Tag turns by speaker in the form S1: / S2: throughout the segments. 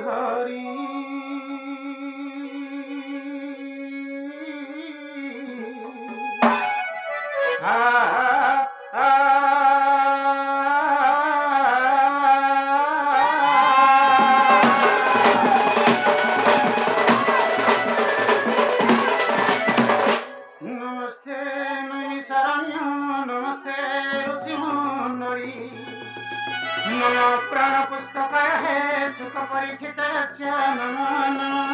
S1: ଧରି नमस्ते नैमिषारण्य नमस्ते ऋषिमुन्नरी नमो प्राणपुस्तकाय सुखपरीक्षितस्य नमो नमः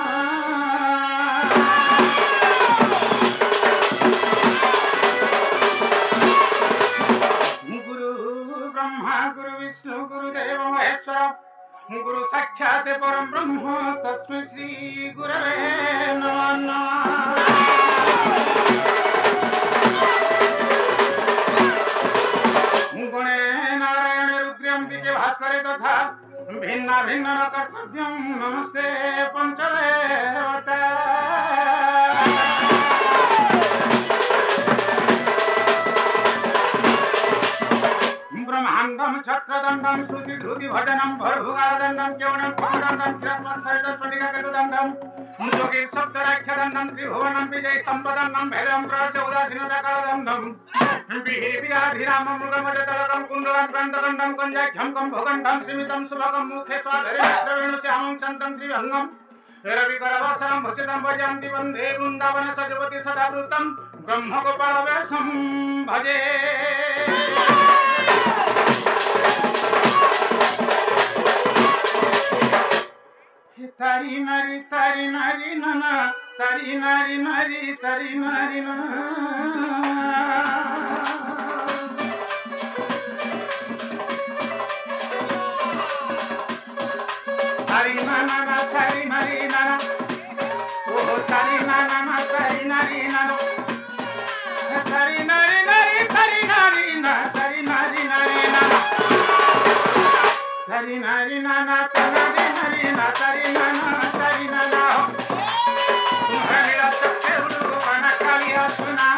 S1: गुरु ब्रह्मा गुरु विष्णु गुरुदेव महेश्वर गुरु साक्षात् परम ब्रह्म तस्मै श्री गुरवे नमः नमः गुणे नारायण रुद्रम्बिके भास्करे तथा भिन्न भिन्न कर्तव्यं नमस्ते पंचदेवता ब्रह्मांडं छत्रदंडं श्रुति ध्रुति भजनं भरभुगारदंडं केवलं पवनदंडं किरत्मसहित स्फटिकाकृतदंडं जोगी सप्तराख्यदंडं त्रिभुवनं विजयस्तंभदंडं भेदं प्रस्य उदासीनताकालदंडं विहिरिविराधिरामं मृगमजतलकं कुण्डलं ग्रन्थदंडं कञ्जाख्यं कम्भगण्डं सीमितं सुभगं मुखे स्वाधरे द्रविणुश्यामं शन्तं त्रिभङ्गं रविकरवसरं भसितं भजन्ति वन्दे वृन्दावन सजपति सदावृतं ब्रह्मगोपालवेशं भजे तारी नारी नना तारी नारी ना तारी नाना ओह तारी नाना तारी नारी ना तारी नारी ना तारी नारी ना तारी नारी ना तारी नारी ना तारी नाना तुम्हारा लीला सबके उल्लू बना कालिया सुना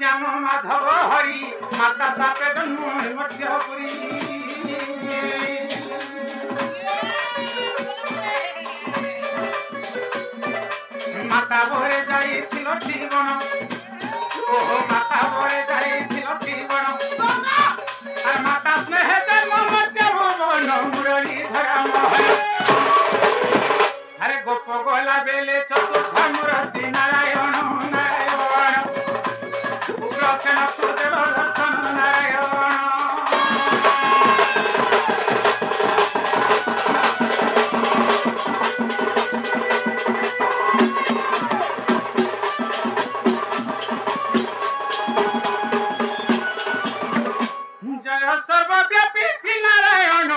S1: श्याम माधव हरि माता सापे जन्म मध्यपुरी माता भरे जाइছিল জীবন ওহ মাতা ভরে যাইছিল জীবন আর মাতা স্নেহে জন্ম মধ্যভুবন মুরলী ধরা মহল আরে গোপ গলা বেলে চতুর্থ মূর্তি নারায়ণ सेनापतिदेव दर्शन नारायण जय सर्वव्यापी श्री नारायण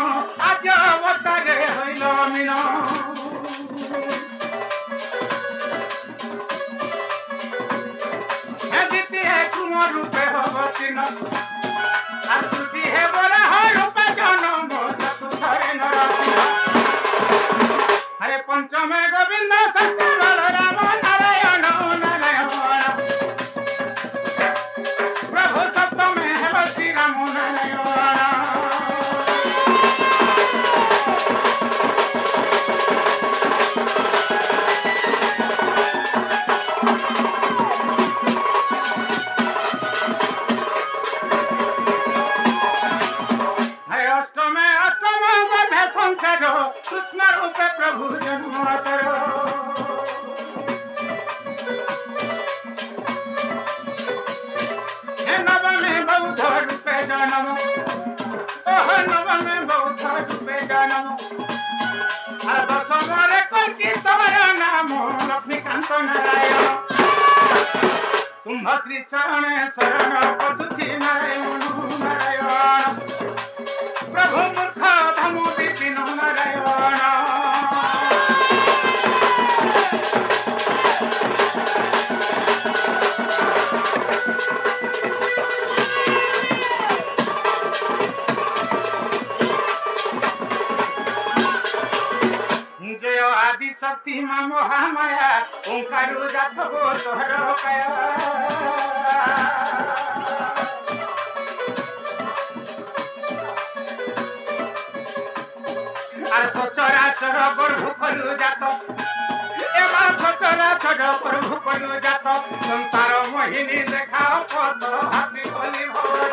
S1: आद्य अवतारे हईल मीन रूपे होतीन आकृति है बोला हो रूपे जन्म चतुर्थरे नरसिंह हरे पंचमे गोविंद षष्ठी बलराम नारायण प्रभु सप्तमे हेल श्री राम नारायण कृष्ण रूपे प्रभु जन्म करो नवमे बौद्ध रूपे जन्म ओह नवमे बौद्ध रूपे जन्म दशमे कल्कित नाम लक्ष्मीकांत नारायण तुम्भ श्री चरण शरण पशुची नारायण प्रभु मूर्ख धनु विपिन नारायण शक्ति मा महामाया ओंकारू जात गो तोहर काया আর সচরাচর গর্ভ কলু জাত এবার সচরাচর গর্ভ কলু জাত সংসার মোহিনী দেখাও কত হাসি বলি ভবন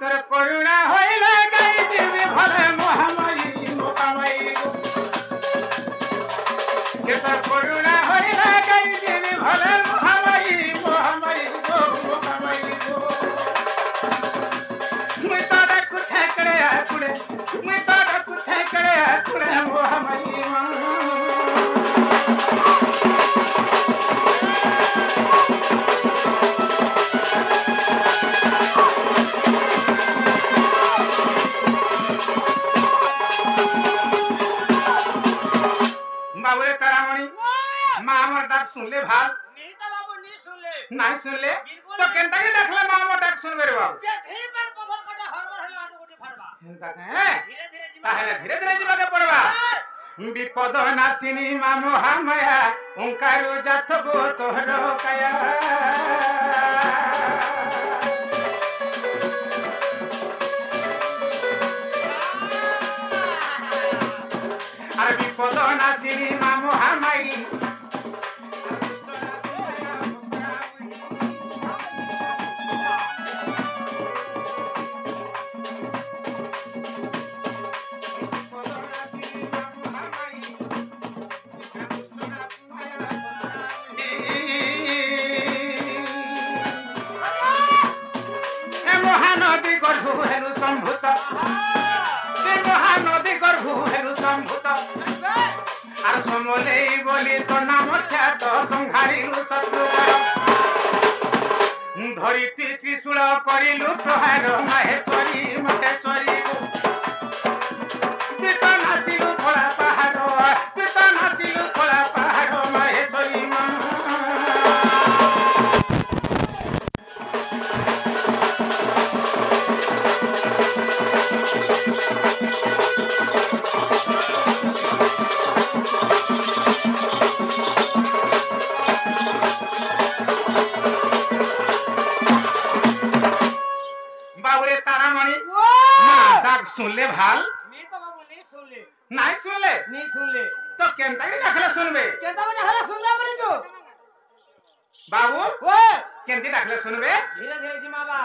S1: তোর করুণা হইলে গাই জীবি ভলে মহামায়ী মোকামায়ী তোর করুণা হইলে গাই জীবি ভলে মহামায়ী মহামায়ী গো মোকামায়ী গো মুই তো ডাকু ঠেকড়ে আকুড়ে মুই তো ডাকু ঠেকড়ে আকুড়ে মহামায়ী बाबूरे तारामणि माँ हमर डाक सुनले भाल
S2: नहीं तो बाबू नहीं सुन ले
S1: नहीं सुनले
S2: बिल्कुल
S1: तो केनता के देखले माँ हमर डाक सुनबे रे बाबू
S2: जे धीर पर पथर कटा हरबर हला आटो गोटी फरबा
S1: केनता के
S2: धीरे धीरे जीवा
S1: ताहेले धीरे धीरे जीवा के पड़बा विपद नासिनी माँ महामाया ओंकारू जात गो तोहर काया अरे विपद नासिनी माँ महामाई महानदी गर्भु हेनु सम्भूत महानदी गर्भु हेनु सम्भूत আর সমলেই বলি তো নাম খ্যাত সংহারিলু শত্রুবর ধরিত্রী ত্রিশূল করিলু প্রহার মাহেশ্বরী মহেশ্বরী তুই তো নাচিলু খোলা পাহাড় তুই তো নাচিলু খোলা পাহাড় মাহেশ্বরী बाबूरे तारामणि डाक सुनले भाल
S2: नहीं तो बाबू नहीं सुन ले
S1: नहीं सुनले
S2: नहीं सुन ले
S1: तो केनता के डाकले सुनबे
S2: केता बने हरा सुनना बने तो
S1: बाबू
S2: ओ
S1: केनती डाकले सुनबे
S2: धीरे धीरे जीवा बा